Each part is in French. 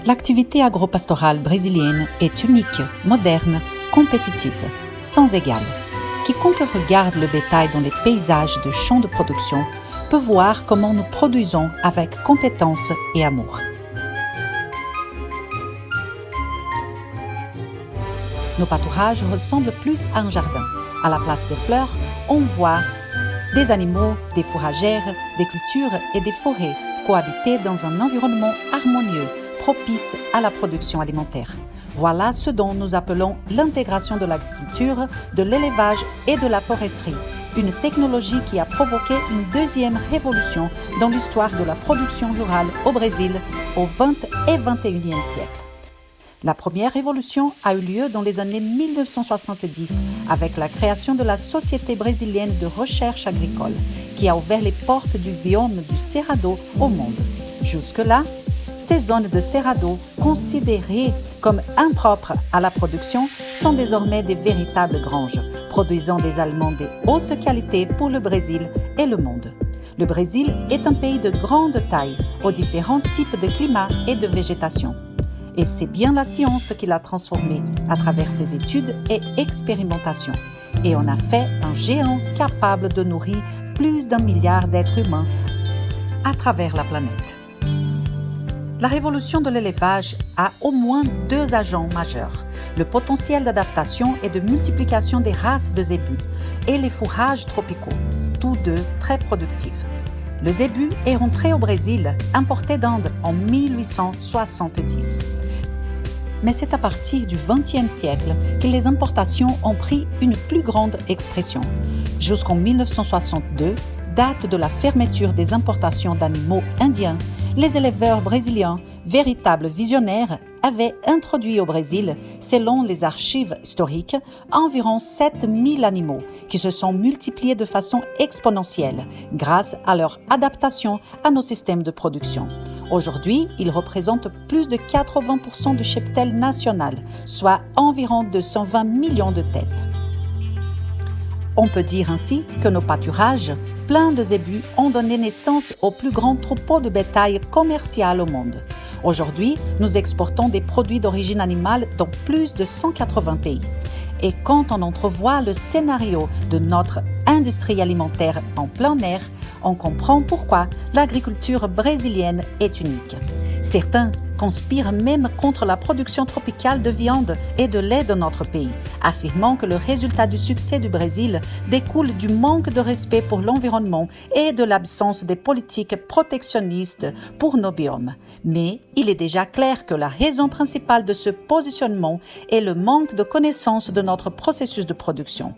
L'activité agropastorale brésilienne est unique, moderne, compétitive, sans égal. Quiconque regarde le bétail dans les paysages de champs de production peut voir comment nous produisons avec compétence et amour. Nos pâturages ressemblent plus à un jardin. À la place des fleurs, on voit des animaux, des fourragères, des cultures et des forêts cohabiter dans un environnement harmonieux, propice à la production alimentaire. Voilà ce dont nous appelons l'intégration de l'agriculture, de l'élevage et de la foresterie, une technologie qui a provoqué une deuxième révolution dans l'histoire de la production rurale au Brésil au XX et XXIe siècle. La première révolution a eu lieu dans les années 1970 avec la création de la Société brésilienne de recherche agricole qui a ouvert les portes du biome du Cerrado au monde. Jusque-là, ces zones de Cerrado, considérées comme impropres à la production, sont désormais des véritables granges, produisant des aliments de haute qualité pour le Brésil et le monde. Le Brésil est un pays de grande taille, aux différents types de climat et de végétation. Et c'est bien la science qui l'a transformé à travers ses études et expérimentations. Et on a fait un géant capable de nourrir plus d'1 milliard d'êtres humains à travers la planète. La révolution de l'élevage a au moins 2 agents majeurs, le potentiel d'adaptation et de multiplication des races de zébus et les fourrages tropicaux, tous deux très productifs. Le zébu est rentré au Brésil, importé d'Inde en 1870. Mais c'est à partir du XXe siècle que les importations ont pris une plus grande expression. Jusqu'en 1962, date de la fermeture des importations d'animaux indiens, les éleveurs brésiliens, véritables visionnaires, avaient introduit au Brésil, selon les archives historiques, environ 7000 animaux qui se sont multipliés de façon exponentielle grâce à leur adaptation à nos systèmes de production. Aujourd'hui, ils représentent plus de 80% du cheptel national, soit environ 220 millions de têtes. On peut dire ainsi que nos pâturages, pleins de zébus, ont donné naissance au plus grand troupeau de bétail commercial au monde. Aujourd'hui, nous exportons des produits d'origine animale dans plus de 180 pays. Et quand on entrevoit le scénario de notre industrie alimentaire en plein air, on comprend pourquoi l'agriculture brésilienne est unique. Certains conspirent même contre la production tropicale de viande et de lait de notre pays, affirmant que le résultat du succès du Brésil découle du manque de respect pour l'environnement et de l'absence des politiques protectionnistes pour nos biomes. Mais il est déjà clair que la raison principale de ce positionnement est le manque de connaissance de notre processus de production.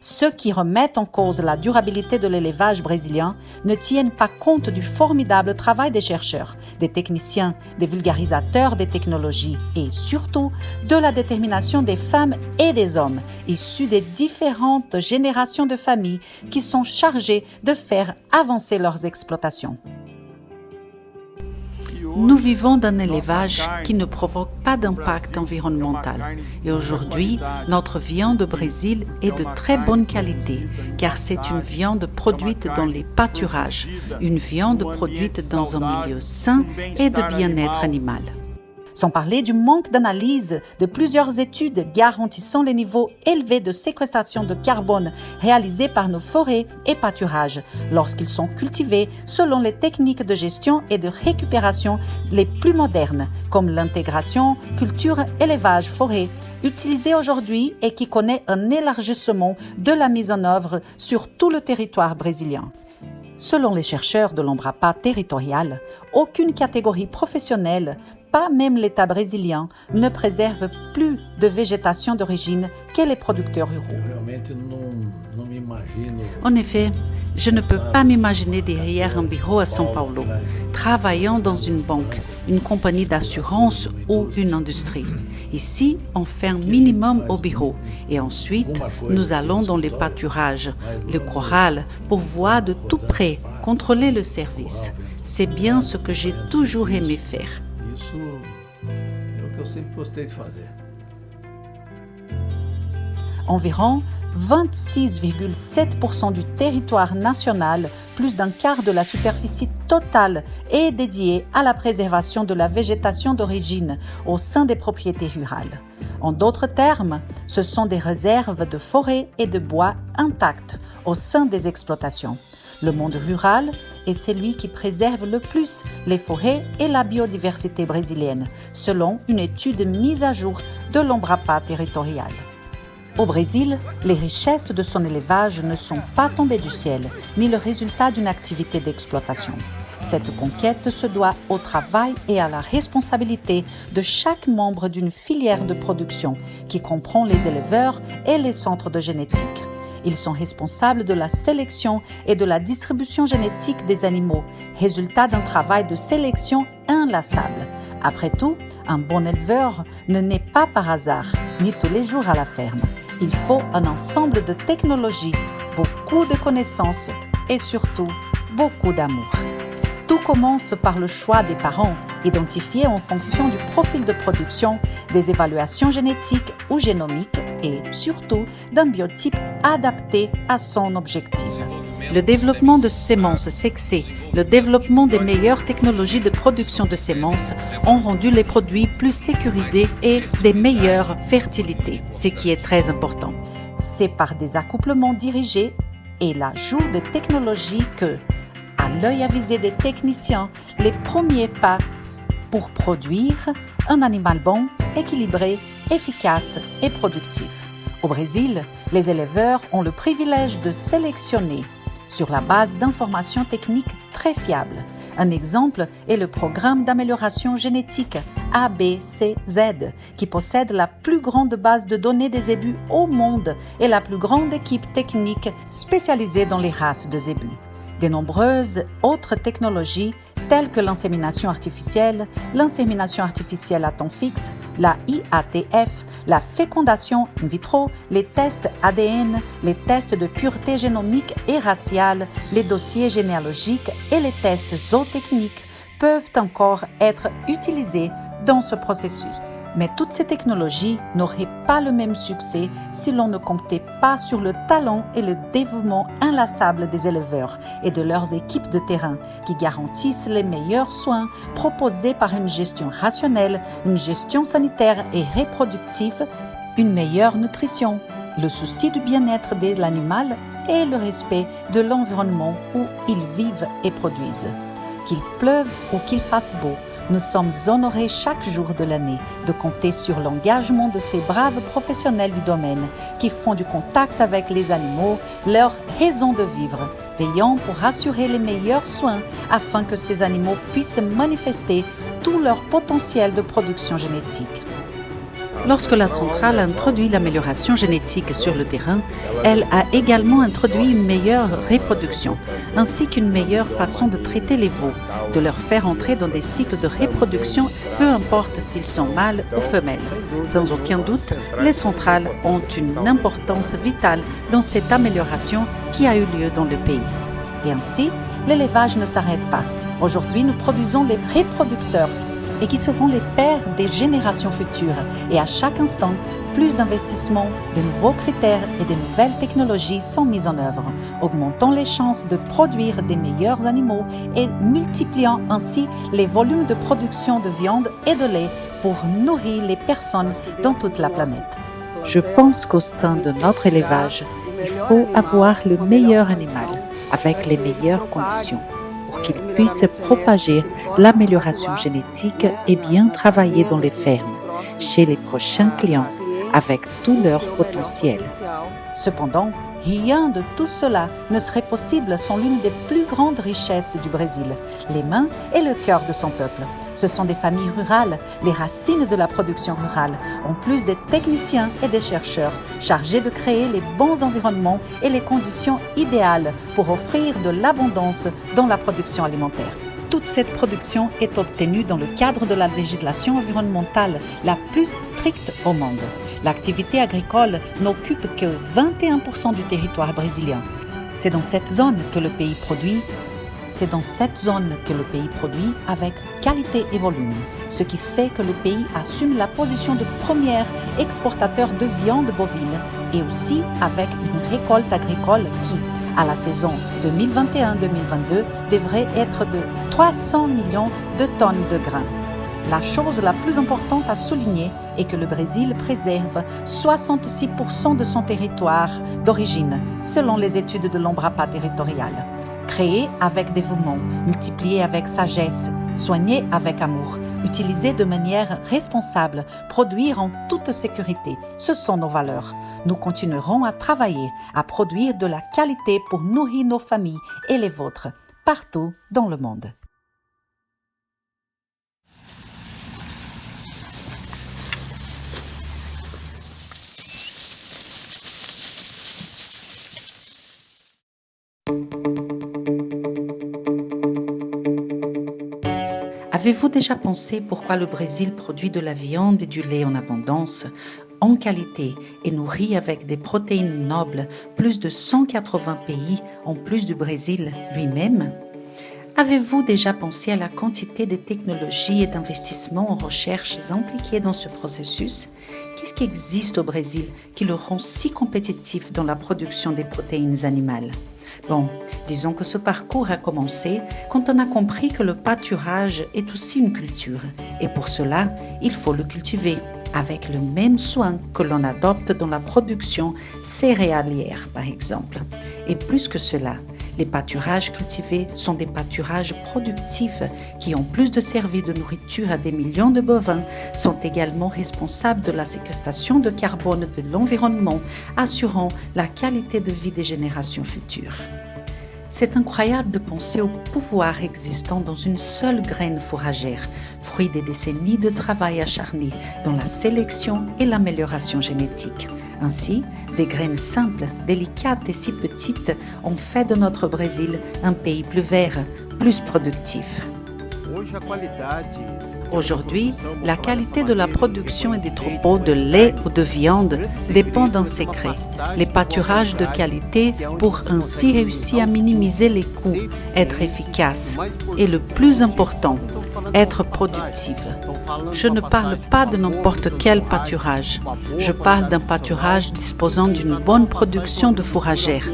Ceux qui remettent en cause la durabilité de l'élevage brésilien ne tiennent pas compte du formidable travail des chercheurs, des techniciens, des vulgarisateurs des technologies et surtout de la détermination des femmes et des hommes issus des différentes générations de familles qui sont chargés de faire avancer leurs exploitations. Nous vivons d'un élevage qui ne provoque pas d'impact environnemental. Et aujourd'hui, notre viande au Brésil est de très bonne qualité, car c'est une viande produite dans les pâturages, une viande produite dans un milieu sain et de bien-être animal. Sans parler du manque d'analyse de plusieurs études garantissant les niveaux élevés de séquestration de carbone réalisés par nos forêts et pâturages lorsqu'ils sont cultivés selon les techniques de gestion et de récupération les plus modernes, comme l'intégration culture-élevage-forêt, utilisée aujourd'hui et qui connaît un élargissement de la mise en œuvre sur tout le territoire brésilien. Selon les chercheurs de l'Embrapa territorial, aucune catégorie professionnelle, pas même l'État brésilien, ne préserve plus de végétation d'origine que les producteurs ruraux. En effet, je ne peux pas m'imaginer derrière un bureau à São Paulo, travaillant dans une banque, une compagnie d'assurance ou une industrie. Ici, on fait un minimum au bureau et ensuite, nous allons dans les pâturages, le corral, pour voir de tout près, contrôler le service. C'est bien ce que j'ai toujours aimé faire. Isso é o que eu sempre gostei de fazer. Environ 26,7% du territoire national, plus d'un quart de la superficie totale, est dédié à la préservation de la végétation d'origine au sein des propriétés rurales. En d'autres termes, ce sont des réserves de forêts et de bois intactes au sein des exploitations. Le monde rural est celui qui préserve le plus les forêts et la biodiversité brésilienne, selon une étude mise à jour de l'Embrapa territorial. Au Brésil, les richesses de son élevage ne sont pas tombées du ciel, ni le résultat d'une activité d'exploitation. Cette conquête se doit au travail et à la responsabilité de chaque membre d'une filière de production qui comprend les éleveurs et les centres de génétique. Ils sont responsables de la sélection et de la distribution génétique des animaux, résultat d'un travail de sélection inlassable. Après tout, un bon éleveur ne naît pas par hasard, ni tous les jours à la ferme. Il faut un ensemble de technologies, beaucoup de connaissances et surtout beaucoup d'amour. Tout commence par le choix des parents, identifiés en fonction du profil de production, des évaluations génétiques ou génomiques et surtout d'un biotype adapté à son objectif. Le développement de semences sexées, le développement des meilleures technologies de production de semences ont rendu les produits plus sécurisés et des meilleures fertilités, ce qui est très important. C'est par des accouplements dirigés et l'ajout de technologies que, à l'œil avisé des techniciens, les premiers pas pour produire un animal bon, équilibré, efficace et productif. Au Brésil, les éleveurs ont le privilège de sélectionner sur la base d'informations techniques très fiables. Un exemple est le programme d'amélioration génétique ABCZ, qui possède la plus grande base de données des zébus au monde et la plus grande équipe technique spécialisée dans les races de zébus. De nombreuses autres technologies telles que l'insémination artificielle à temps fixe, la IATF, la fécondation in vitro, les tests ADN, les tests de pureté génomique et raciale, les dossiers généalogiques et les tests zootechniques peuvent encore être utilisés dans ce processus. Mais toutes ces technologies n'auraient pas le même succès si l'on ne comptait pas sur le talent et le dévouement inlassable des éleveurs et de leurs équipes de terrain qui garantissent les meilleurs soins proposés par une gestion rationnelle, une gestion sanitaire et reproductive, une meilleure nutrition, le souci du bien-être de l'animal et le respect de l'environnement où ils vivent et produisent. Qu'il pleuve ou qu'il fasse beau, nous sommes honorés chaque jour de l'année de compter sur l'engagement de ces braves professionnels du domaine qui font du contact avec les animaux leur raison de vivre, veillant pour assurer les meilleurs soins afin que ces animaux puissent manifester tout leur potentiel de production génétique. Lorsque la centrale a introduit l'amélioration génétique sur le terrain, elle a également introduit une meilleure reproduction, ainsi qu'une meilleure façon de traiter les veaux, de leur faire entrer dans des cycles de reproduction, peu importe s'ils sont mâles ou femelles. Sans aucun doute, les centrales ont une importance vitale dans cette amélioration qui a eu lieu dans le pays. Et ainsi, l'élevage ne s'arrête pas. Aujourd'hui, nous produisons les reproducteurs et qui seront les pères des générations futures. Et à chaque instant, plus d'investissements, de nouveaux critères et de nouvelles technologies sont mises en œuvre, augmentant les chances de produire des meilleurs animaux et multipliant ainsi les volumes de production de viande et de lait pour nourrir les personnes dans toute la planète. Je pense qu'au sein de notre élevage, il faut avoir le meilleur animal avec les meilleures conditions, pour qu'il puisse propager l'amélioration génétique et bien travailler dans les fermes, chez les prochains clients, avec tout leur potentiel. Cependant, rien de tout cela ne serait possible sans l'une des plus grandes richesses du Brésil, les mains et le cœur de son peuple. Ce sont des familles rurales, les racines de la production rurale, en plus des techniciens et des chercheurs chargés de créer les bons environnements et les conditions idéales pour offrir de l'abondance dans la production alimentaire. Toute cette production est obtenue dans le cadre de la législation environnementale la plus stricte au monde. L'activité agricole n'occupe que 21% du territoire brésilien. C'est dans cette zone que le pays produit C'est dans cette zone que le pays produit avec qualité et volume, ce qui fait que le pays assume la position de premier exportateur de viande bovine et aussi avec une récolte agricole qui, à la saison 2021-2022, devrait être de 300 millions de tonnes de grains. La chose la plus importante à souligner est que le Brésil préserve 66% de son territoire d'origine, selon les études de l'Embrapa territorial. Créé avec dévouement, multiplié avec sagesse, soigné avec amour, utilisé de manière responsable, produire en toute sécurité, ce sont nos valeurs. Nous continuerons à travailler, à produire de la qualité pour nourrir nos familles et les vôtres, partout dans le monde. Avez-vous déjà pensé pourquoi le Brésil produit de la viande et du lait en abondance, en qualité et nourrit avec des protéines nobles plus de 180 pays en plus du Brésil lui-même? Avez-vous déjà pensé à la quantité de technologies et d'investissements en recherche impliqués dans ce processus? Qu'est-ce qui existe au Brésil qui le rend si compétitif dans la production des protéines animales? Bon, disons que ce parcours a commencé quand on a compris que le pâturage est aussi une culture. Et pour cela, il faut le cultiver avec le même soin que l'on adopte dans la production céréalière, par exemple. Et plus que cela, les pâturages cultivés sont des pâturages productifs qui, en plus de servir de nourriture à des millions de bovins, sont également responsables de la séquestration de carbone de l'environnement, assurant la qualité de vie des générations futures. C'est incroyable de penser au pouvoir existant dans une seule graine fourragère, fruit des décennies de travail acharné dans la sélection et l'amélioration génétique. Ainsi, des graines simples, délicates et si petites ont fait de notre Brésil un pays plus vert, plus productif. Aujourd'hui, la qualité de la production et des troupeaux de lait ou de viande dépend d'un secret, les pâturages de qualité pour ainsi réussir à minimiser les coûts, être efficace et le plus important, être productive. Je ne parle pas de n'importe quel pâturage, je parle d'un pâturage disposant d'une bonne production de fourragères.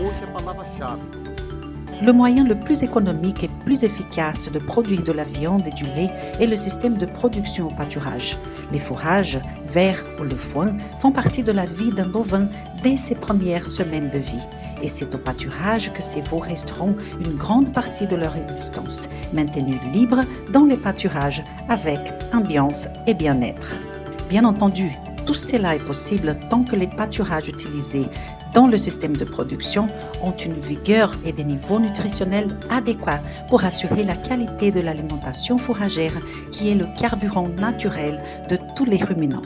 Le moyen le plus économique et plus efficace de produire de la viande et du lait est le système de production au pâturage. Les fourrages, vers ou le foin, font partie de la vie d'un bovin dès ses premières semaines de vie. Et c'est au pâturage que ces veaux resteront une grande partie de leur existence, maintenus libres dans les pâturages avec ambiance et bien-être. Bien entendu, tout cela est possible tant que les pâturages utilisés dans le système de production ont une vigueur et des niveaux nutritionnels adéquats pour assurer la qualité de l'alimentation fourragère qui est le carburant naturel de tous les ruminants.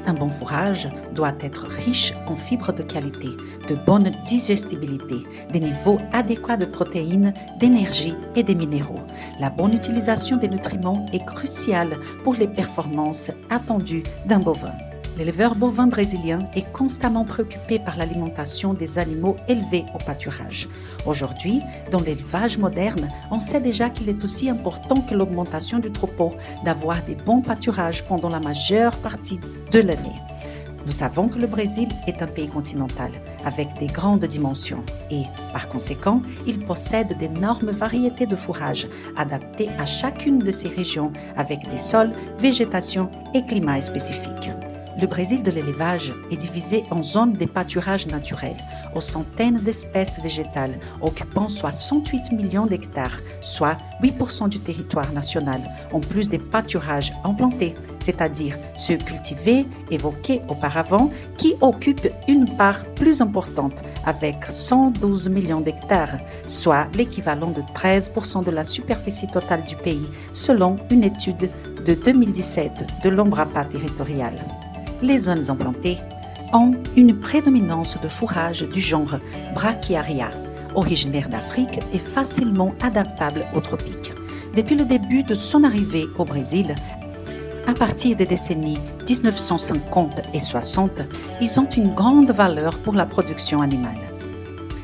Un bon fourrage doit être riche en fibres de qualité, de bonne digestibilité, des niveaux adéquats de protéines, d'énergie et des minéraux. La bonne utilisation des nutriments est cruciale pour les performances attendues d'un bovin. L'éleveur bovin brésilien est constamment préoccupé par l'alimentation des animaux élevés au pâturage. Aujourd'hui, dans l'élevage moderne, on sait déjà qu'il est aussi important que l'augmentation du troupeau d'avoir des bons pâturages pendant la majeure partie de l'année. Nous savons que le Brésil est un pays continental avec des grandes dimensions et, par conséquent, il possède d'énormes variétés de fourrages adaptés à chacune de ces régions avec des sols, végétation et climats spécifiques. Le Brésil de l'élevage est divisé en zones de pâturage naturel, aux centaines d'espèces végétales, occupant 68 millions d'hectares, soit 8% du territoire national, en plus des pâturages implantés, c'est-à-dire ceux cultivés, évoqués auparavant, qui occupent une part plus importante, avec 112 millions d'hectares, soit l'équivalent de 13% de la superficie totale du pays, selon une étude de 2017 de l'Embrapa territorial. Les zones implantées ont une prédominance de fourrage du genre Brachiaria, originaire d'Afrique et facilement adaptable aux tropiques. Depuis le début de son arrivée au Brésil, à partir des décennies 1950 et 60, ils ont une grande valeur pour la production animale.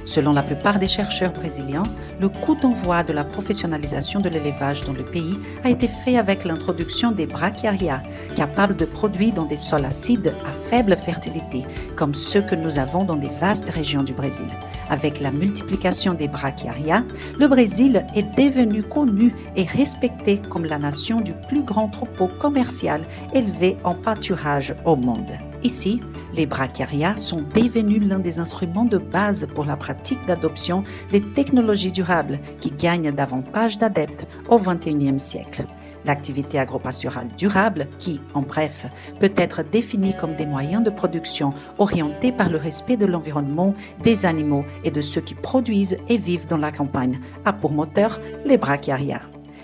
Selon la plupart des chercheurs brésiliens, le coup d'envoi de la professionnalisation de l'élevage dans le pays a été fait avec l'introduction des brachiaria, capables de produire dans des sols acides à faible fertilité, comme ceux que nous avons dans des vastes régions du Brésil. Avec la multiplication des brachiaria, le Brésil est devenu connu et respecté comme la nation du plus grand troupeau commercial élevé en pâturage au monde. Ici, les brachiaria sont devenus l'un des instruments de base pour la pratique d'adoption des technologies durables qui gagnent davantage d'adeptes au XXIe siècle. L'activité agropastorale durable, qui, en bref, peut être définie comme des moyens de production orientés par le respect de l'environnement, des animaux et de ceux qui produisent et vivent dans la campagne, a pour moteur les brachiaria.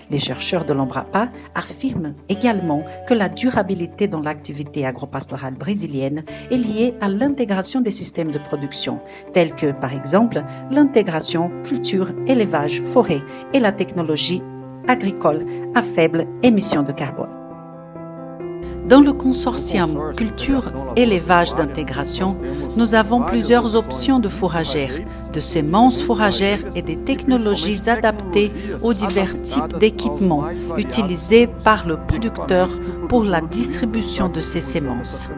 Les chercheurs de l'Embrapa affirment également que la durabilité dans l'activité agropastorale brésilienne est liée à l'intégration des systèmes de production, tels que, par exemple, l'intégration culture, élevage, forêt et la technologie agricole à faible émission de carbone. Dans le consortium culture-élevage d'intégration, nous avons plusieurs options de fourragères, de semences fourragères et des technologies adaptées aux divers types d'équipements utilisés par le producteur pour la distribution de ces semences.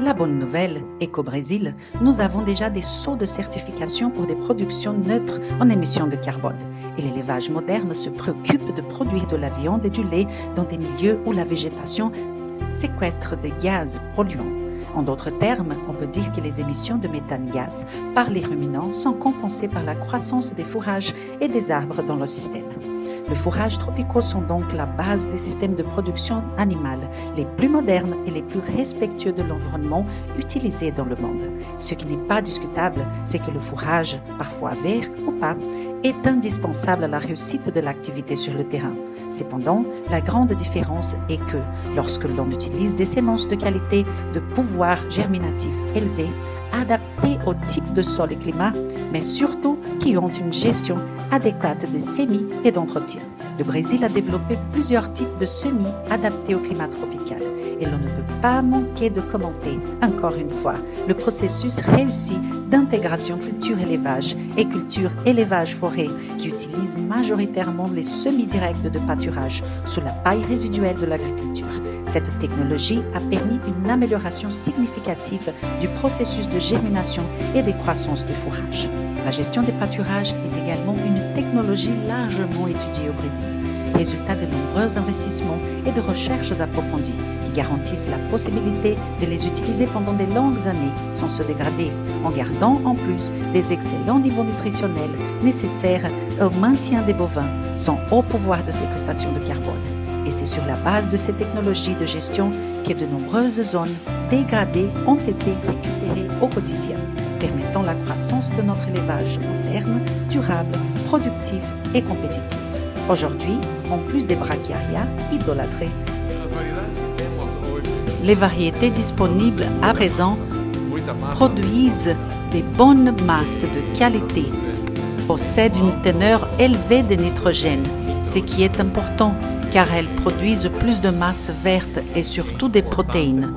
La bonne nouvelle est qu'au Brésil, nous avons déjà des sceaux de certification pour des productions neutres en émissions de carbone. Et l'élevage moderne se préoccupe de produire de la viande et du lait dans des milieux où la végétation séquestre des gaz polluants. En d'autres termes, on peut dire que les émissions de méthane gaz par les ruminants sont compensées par la croissance des fourrages et des arbres dans le système. Les fourrages tropicaux sont donc la base des systèmes de production animale les plus modernes et les plus respectueux de l'environnement utilisés dans le monde. Ce qui n'est pas discutable, c'est que le fourrage, parfois vert ou pas, est indispensable à la réussite de l'activité sur le terrain. Cependant, la grande différence est que lorsque l'on utilise des semences de qualité, de pouvoir germinatif élevé, adaptées au type de sol et climat, mais surtout qui ont une gestion adéquate de semis et d'entretien. Le Brésil a développé plusieurs types de semis adaptés au climat tropical et l'on ne peut pas manquer de commenter, encore une fois, le processus réussi d'intégration culture-élevage et culture-élevage-forêt qui utilise majoritairement les semis directs de pâturage sous la paille résiduelle de l'agriculture. Cette technologie a permis une amélioration significative du processus de germination et de croissance du fourrage. La gestion des pâturages est également une technologie largement étudiée au Brésil, résultat de nombreux investissements et de recherches approfondies qui garantissent la possibilité de les utiliser pendant de longues années sans se dégrader, en gardant en plus des excellents niveaux nutritionnels nécessaires au maintien des bovins, sans haut pouvoir de séquestration de carbone. Et c'est sur la base de ces technologies de gestion que de nombreuses zones dégradées ont été récupérées au quotidien, permettant la croissance de notre élevage moderne, durable, productif et compétitif. Aujourd'hui, en plus des brachiaria idolâtrés, les variétés disponibles à présent produisent des bonnes masses de qualité, possèdent une teneur élevée de nitrogène, ce qui est important car elles produisent plus de masse verte et surtout des protéines.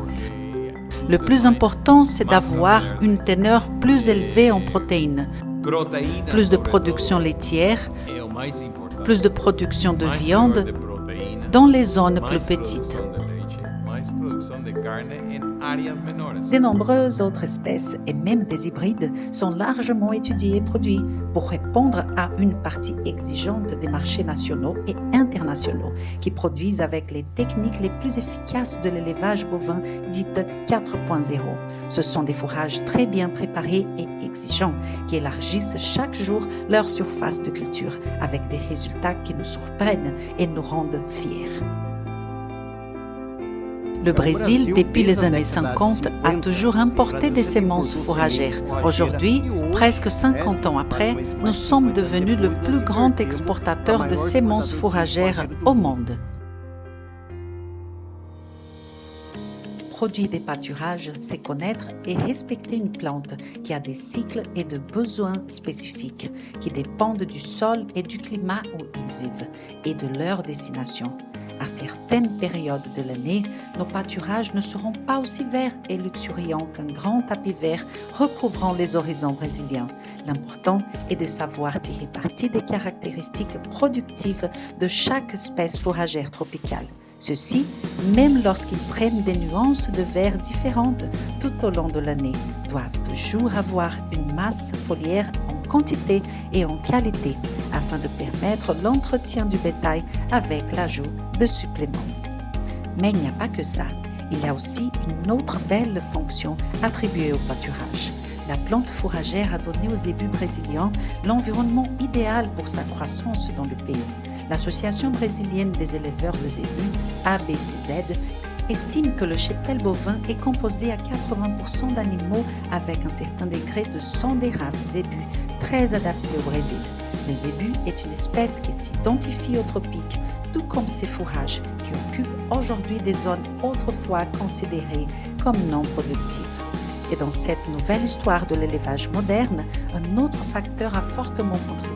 Le plus important, c'est d'avoir une teneur plus élevée en protéines, plus de production laitière, plus de production de viande dans les zones plus petites. De nombreuses autres espèces et même des hybrides sont largement étudiés et produits pour répondre à une partie exigeante des marchés nationaux et internationaux qui produisent avec les techniques les plus efficaces de l'élevage bovin dite 4.0. Ce sont des fourrages très bien préparés et exigeants qui élargissent chaque jour leur surface de culture avec des résultats qui nous surprennent et nous rendent fiers. Le Brésil, depuis les années 50, a toujours importé des semences fourragères. Aujourd'hui, presque 50 ans après, nous sommes devenus le plus grand exportateur de semences fourragères au monde. Produire des pâturages, c'est connaître et respecter une plante qui a des cycles et de besoins spécifiques qui dépendent du sol et du climat où ils vivent et de leur destination. À certaines périodes de l'année, nos pâturages ne seront pas aussi verts et luxuriants qu'un grand tapis vert recouvrant les horizons brésiliens. L'important est de savoir tirer parti des caractéristiques productives de chaque espèce fourragère tropicale. Ceux-ci, même lorsqu'ils prennent des nuances de vert différentes tout au long de l'année, doivent toujours avoir une masse foliaire en quantité et en qualité afin de permettre l'entretien du bétail avec l'ajout de suppléments. Mais il n'y a pas que ça. Il y a aussi une autre belle fonction attribuée au pâturage. La plante fourragère a donné aux zébus brésiliens l'environnement idéal pour sa croissance dans le pays. L'Association brésilienne des éleveurs de zébus, ABCZ, estime que le cheptel bovin est composé à 80% d'animaux avec un certain degré de sang des races zébus très adaptées au Brésil. Le zébu est une espèce qui s'identifie aux tropiques, tout comme ses fourrages qui occupent aujourd'hui des zones autrefois considérées comme non productives. Et dans cette nouvelle histoire de l'élevage moderne, un autre facteur a fortement contribué.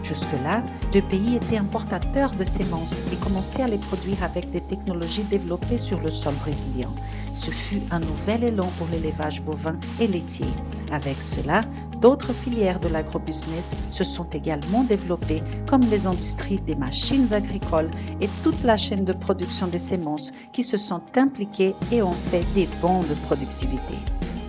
Jusque-là, le pays était importateur de semences et commençait à les produire avec des technologies développées sur le sol brésilien. Ce fut un nouvel élan pour l'élevage bovin et laitier. Avec cela, d'autres filières de l'agrobusiness se sont également développées, comme les industries des machines agricoles et toute la chaîne de production des semences qui se sont impliquées et ont fait des bonds de productivité.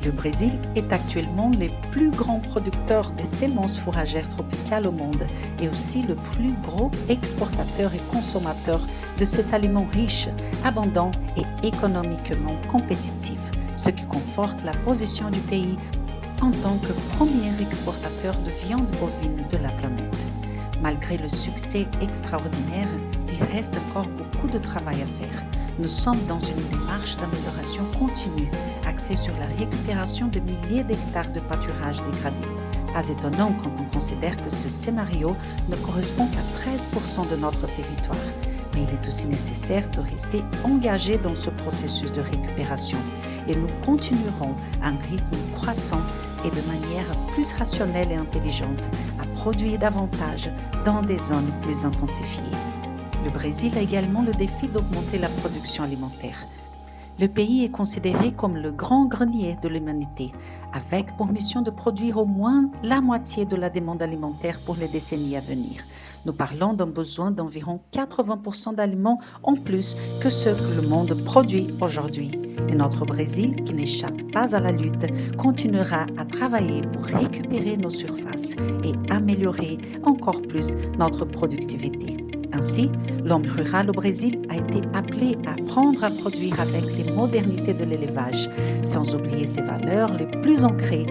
Le Brésil est actuellement le plus grand producteur de semences fourragères tropicales au monde et aussi le plus gros exportateur et consommateur de cet aliment riche, abondant et économiquement compétitif, ce qui conforte la position du pays en tant que premier exportateur de viande bovine de la planète. Malgré le succès extraordinaire, il reste encore beaucoup de travail à faire. Nous sommes dans une démarche d'amélioration continue, axée sur la récupération de milliers d'hectares de pâturage dégradés. Pas étonnant quand on considère que ce scénario ne correspond qu'à 13% de notre territoire. Mais il est aussi nécessaire de rester engagé dans ce processus de récupération et nous continuerons à un rythme croissant et de manière plus rationnelle et intelligente à produire davantage dans des zones plus intensifiées. Le Brésil a également le défi d'augmenter la production alimentaire. Le pays est considéré comme le grand grenier de l'humanité, avec pour mission de produire au moins la moitié de la demande alimentaire pour les décennies à venir. Nous parlons d'un besoin d'environ 80% d'aliments en plus que ce que le monde produit aujourd'hui. Et notre Brésil, qui n'échappe pas à la lutte, continuera à travailler pour récupérer nos surfaces et améliorer encore plus notre productivité. Ainsi, l'homme rural au Brésil a été appelé à apprendre à produire avec les modernités de l'élevage, sans oublier ses valeurs les plus ancrées,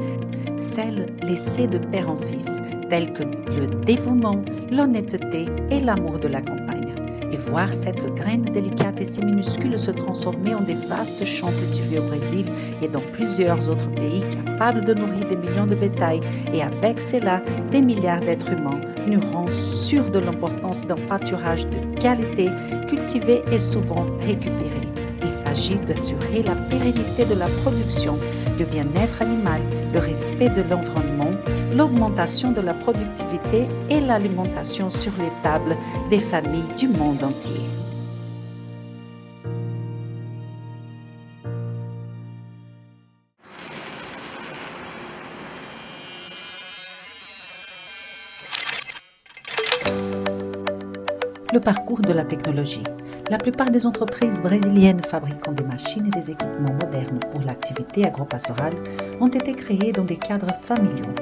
celles laissées de père en fils, telles que le dévouement, l'honnêteté et l'amour de la campagne. Et voir cette graine délicate et si minuscule se transformer en des vastes champs cultivés au Brésil et dans plusieurs autres pays capables de nourrir des millions de bétail et avec cela des milliards d'êtres humains, nous rend sûrs de l'importance d'un pâturage de qualité, cultivé et souvent récupéré. Il s'agit d'assurer la pérennité de la production, le bien-être animal, le respect de l'environnement, l'augmentation de la productivité et l'alimentation sur les tables des familles du monde entier. Le parcours de la technologie. La plupart des entreprises brésiliennes fabriquant des machines et des équipements modernes pour l'activité agropastorale ont été créées dans des cadres familiaux.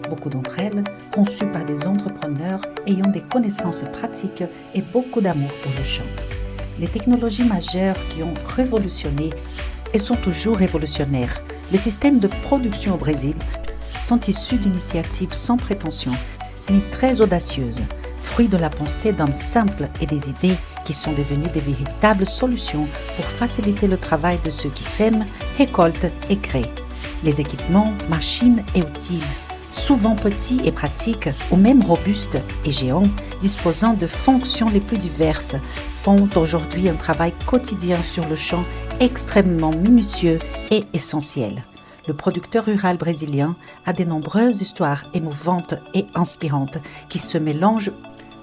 Beaucoup d'entre elles conçues par des entrepreneurs ayant des connaissances pratiques et beaucoup d'amour pour le champ. Les technologies majeures qui ont révolutionné et sont toujours révolutionnaires, les systèmes de production au Brésil sont issus d'initiatives sans prétention, mais très audacieuses, fruit de la pensée d'hommes simples et des idées qui sont devenues des véritables solutions pour faciliter le travail de ceux qui sèment, récoltent et créent. Les équipements, machines et outils, souvent petits et pratiques, ou même robustes et géants, disposant de fonctions les plus diverses, font aujourd'hui un travail quotidien sur le champ extrêmement minutieux et essentiel. Le producteur rural brésilien a de nombreuses histoires émouvantes et inspirantes qui se mélangent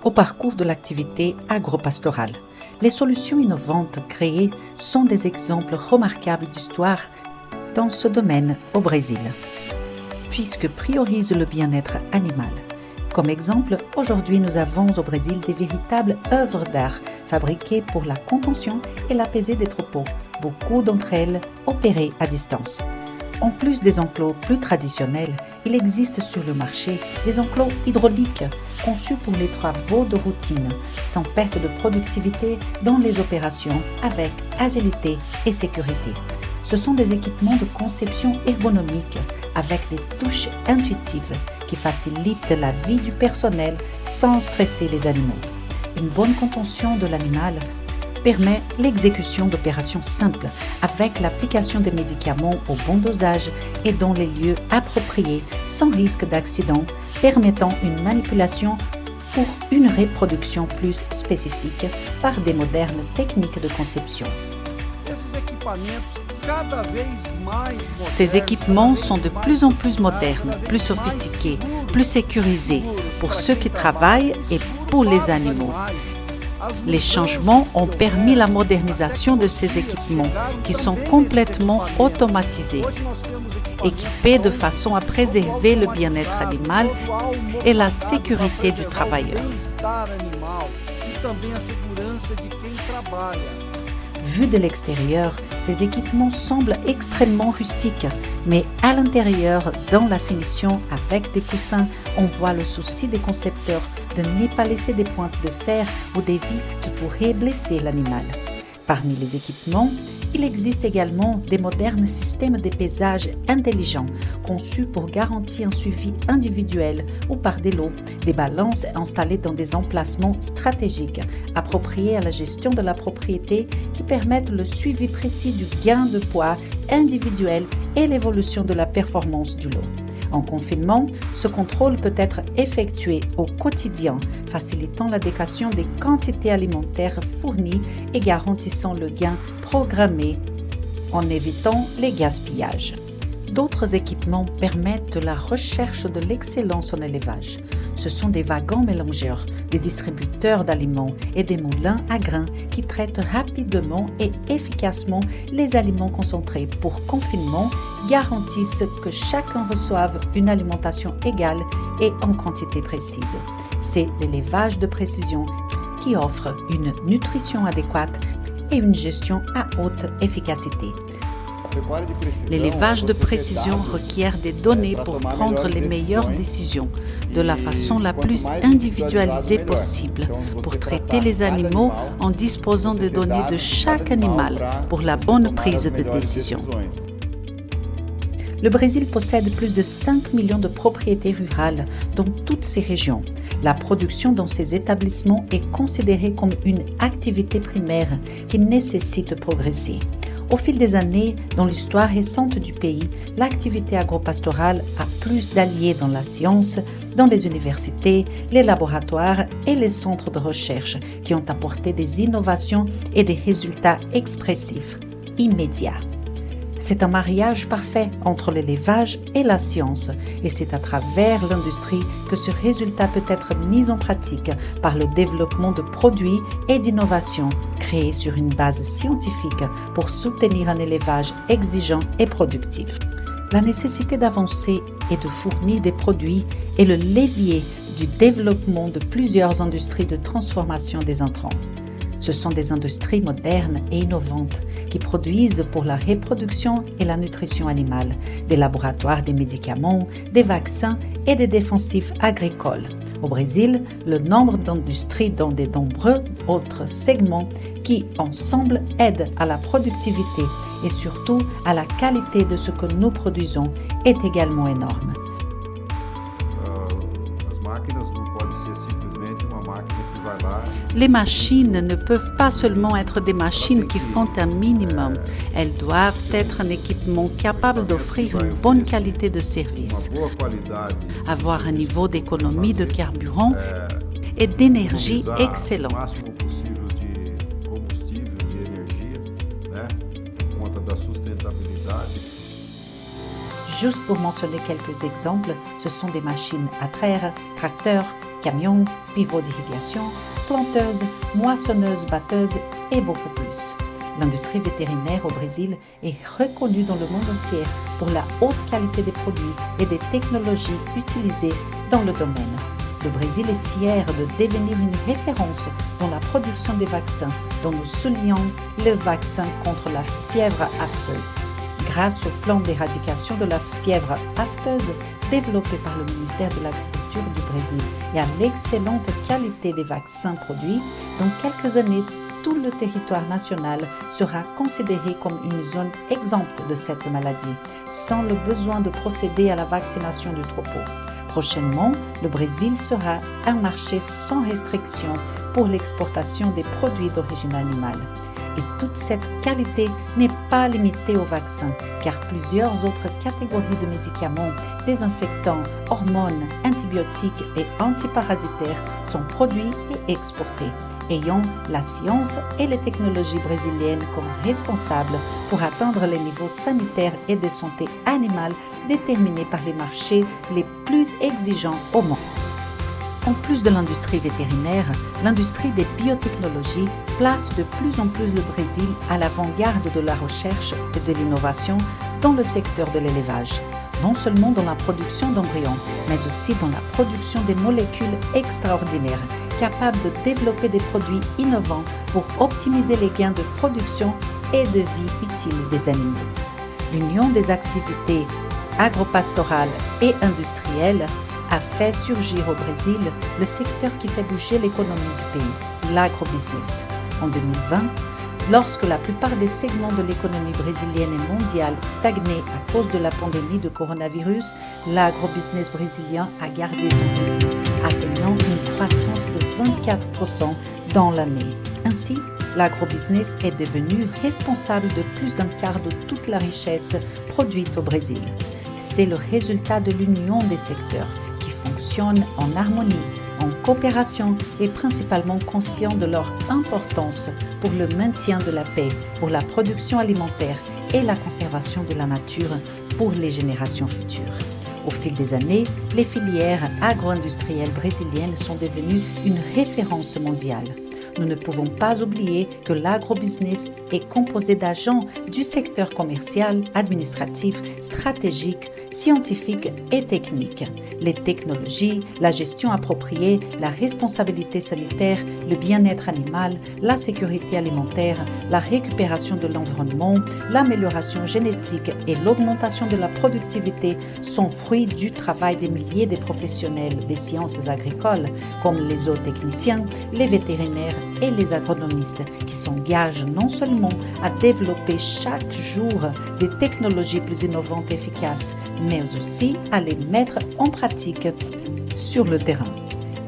au parcours de l'activité agropastorale. Les solutions innovantes créées sont des exemples remarquables d'histoire dans ce domaine au Brésil, puisque priorise le bien-être animal. Comme exemple, aujourd'hui nous avons au Brésil des véritables œuvres d'art fabriquées pour la contention et la pesée des troupeaux, beaucoup d'entre elles opérées à distance. En plus des enclos plus traditionnels, il existe sur le marché des enclos hydrauliques conçus pour les travaux de routine, sans perte de productivité dans les opérations, avec agilité et sécurité. Ce sont des équipements de conception ergonomique avec des touches intuitives qui facilitent la vie du personnel sans stresser les animaux. Une bonne contention de l'animal permet l'exécution d'opérations simples avec l'application des médicaments au bon dosage et dans les lieux appropriés sans risque d'accident, permettant une manipulation pour une reproduction plus spécifique par des modernes techniques de conception. Ces équipements sont de plus en plus modernes, plus sophistiqués, plus sécurisés pour ceux qui travaillent et pour les animaux. Les changements ont permis la modernisation de ces équipements qui sont complètement automatisés, équipés de façon à préserver le bien-être animal et la sécurité du travailleur. Vus de l'extérieur, ces équipements semblent extrêmement rustiques, mais à l'intérieur, dans la finition avec des coussins, on voit le souci des concepteurs de ne pas laisser des pointes de fer ou des vis qui pourraient blesser l'animal. Parmi les équipements, il existe également des modernes systèmes de pesage intelligents conçus pour garantir un suivi individuel ou par des lots, des balances installées dans des emplacements stratégiques appropriés à la gestion de la propriété qui permettent le suivi précis du gain de poids individuel et l'évolution de la performance du lot. En confinement, ce contrôle peut être effectué au quotidien, facilitant l'adéquation des quantités alimentaires fournies et garantissant le gain programmé en évitant les gaspillages. D'autres équipements permettent la recherche de l'excellence en élevage. Ce sont des wagons mélangeurs, des distributeurs d'aliments et des moulins à grains qui traitent rapidement et efficacement les aliments concentrés pour confinement, garantissent que chacun reçoive une alimentation égale et en quantité précise. C'est l'élevage de précision qui offre une nutrition adéquate et une gestion à haute efficacité. L'élevage de précision requiert des données pour prendre les meilleures décisions de la façon la plus individualisée possible pour traiter les animaux en disposant des données de chaque animal pour la bonne prise de décision. Le Brésil possède plus de 5 millions de propriétés rurales dans toutes ces régions. La production dans ces établissements est considérée comme une activité primaire qui nécessite de progresser. Au fil des années, dans l'histoire récente du pays, l'activité agropastorale a plus d'alliés dans la science, dans les universités, les laboratoires et les centres de recherche qui ont apporté des innovations et des résultats expressifs, immédiats. C'est un mariage parfait entre l'élevage et la science et c'est à travers l'industrie que ce résultat peut être mis en pratique par le développement de produits et d'innovations créés sur une base scientifique pour soutenir un élevage exigeant et productif. La nécessité d'avancer et de fournir des produits est le levier du développement de plusieurs industries de transformation des intrants. Ce sont des industries modernes et innovantes qui produisent pour la reproduction et la nutrition animale, des laboratoires des médicaments, des vaccins et des défensifs agricoles. Au Brésil, le nombre d'industries dans de nombreux autres segments qui, ensemble, aident à la productivité et surtout à la qualité de ce que nous produisons est également énorme. Les machines ne peuvent pas seulement être des machines qui font un minimum, elles doivent être un équipement capable d'offrir une bonne qualité de service, avoir un niveau d'économie de carburant et d'énergie excellent. Juste pour mentionner quelques exemples, ce sont des machines à traire, tracteurs, camions, pivots d'irrigation, planteuses, moissonneuses, batteuses et beaucoup plus. L'industrie vétérinaire au Brésil est reconnue dans le monde entier pour la haute qualité des produits et des technologies utilisées dans le domaine. Le Brésil est fier de devenir une référence dans la production des vaccins, dont nous soulignons le vaccin contre la fièvre afteuse. Grâce au plan d'éradication de la fièvre afteuse développé par le ministère de l'Agriculture du Brésil et à l'excellente qualité des vaccins produits, dans quelques années, tout le territoire national sera considéré comme une zone exempte de cette maladie, sans le besoin de procéder à la vaccination du troupeau. Prochainement, le Brésil sera un marché sans restriction pour l'exportation des produits d'origine animale. Et toute cette qualité n'est pas limitée aux vaccins, car plusieurs autres catégories de médicaments, désinfectants, hormones, antibiotiques et antiparasitaires sont produits et exportés, ayant la science et les technologies brésiliennes comme responsables pour atteindre les niveaux sanitaires et de santé animale déterminés par les marchés les plus exigeants au monde. En plus de l'industrie vétérinaire, l'industrie des biotechnologies place de plus en plus le Brésil à l'avant-garde de la recherche et de l'innovation dans le secteur de l'élevage, non seulement dans la production d'embryons, mais aussi dans la production des molécules extraordinaires, capables de développer des produits innovants pour optimiser les gains de production et de vie utile des animaux. L'union des activités agropastorales et industrielles a fait surgir au Brésil le secteur qui fait bouger l'économie du pays, l'agrobusiness. En 2020, lorsque la plupart des segments de l'économie brésilienne et mondiale stagnaient à cause de la pandémie de coronavirus, l'agrobusiness brésilien a gardé son rythme, atteignant une croissance de 24% dans l'année. Ainsi, l'agrobusiness est devenu responsable de plus d'un quart de toute la richesse produite au Brésil. C'est le résultat de l'union des secteurs qui fonctionnent en harmonie, en coopération et principalement conscients de leur importance pour le maintien de la paix, pour la production alimentaire et la conservation de la nature pour les générations futures. Au fil des années, les filières agro-industrielles brésiliennes sont devenues une référence mondiale. Nous ne pouvons pas oublier que l'agrobusiness est composé d'agents du secteur commercial, administratif, stratégique, scientifique et technique. Les technologies, la gestion appropriée, la responsabilité sanitaire, le bien-être animal, la sécurité alimentaire, la récupération de l'environnement, l'amélioration génétique et l'augmentation de la productivité sont fruits du travail des milliers de professionnels des sciences agricoles, comme les zootechniciens, les vétérinaires et les agronomistes qui s'engagent non seulement à développer chaque jour des technologies plus innovantes et efficaces, mais aussi à les mettre en pratique sur le terrain.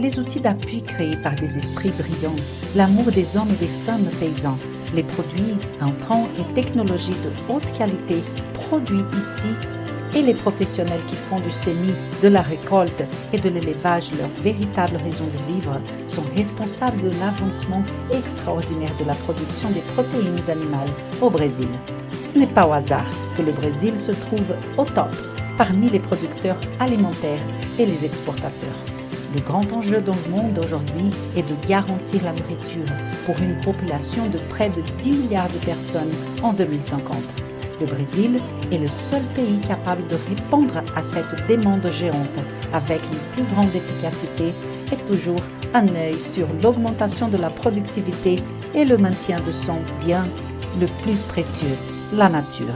Les outils d'appui créés par des esprits brillants, l'amour des hommes et des femmes paysans, les produits, intrants et technologies de haute qualité produits ici et les professionnels qui font du semis, de la récolte et de l'élevage leur véritable raison de vivre sont responsables de l'avancement extraordinaire de la production des protéines animales au Brésil. Ce n'est pas au hasard que le Brésil se trouve au top parmi les producteurs alimentaires et les exportateurs. Le grand enjeu dans le monde aujourd'hui est de garantir la nourriture pour une population de près de 10 milliards de personnes en 2050. Le Brésil est le seul pays capable de répondre à cette demande géante avec une plus grande efficacité et toujours un œil sur l'augmentation de la productivité et le maintien de son bien le plus précieux, la nature.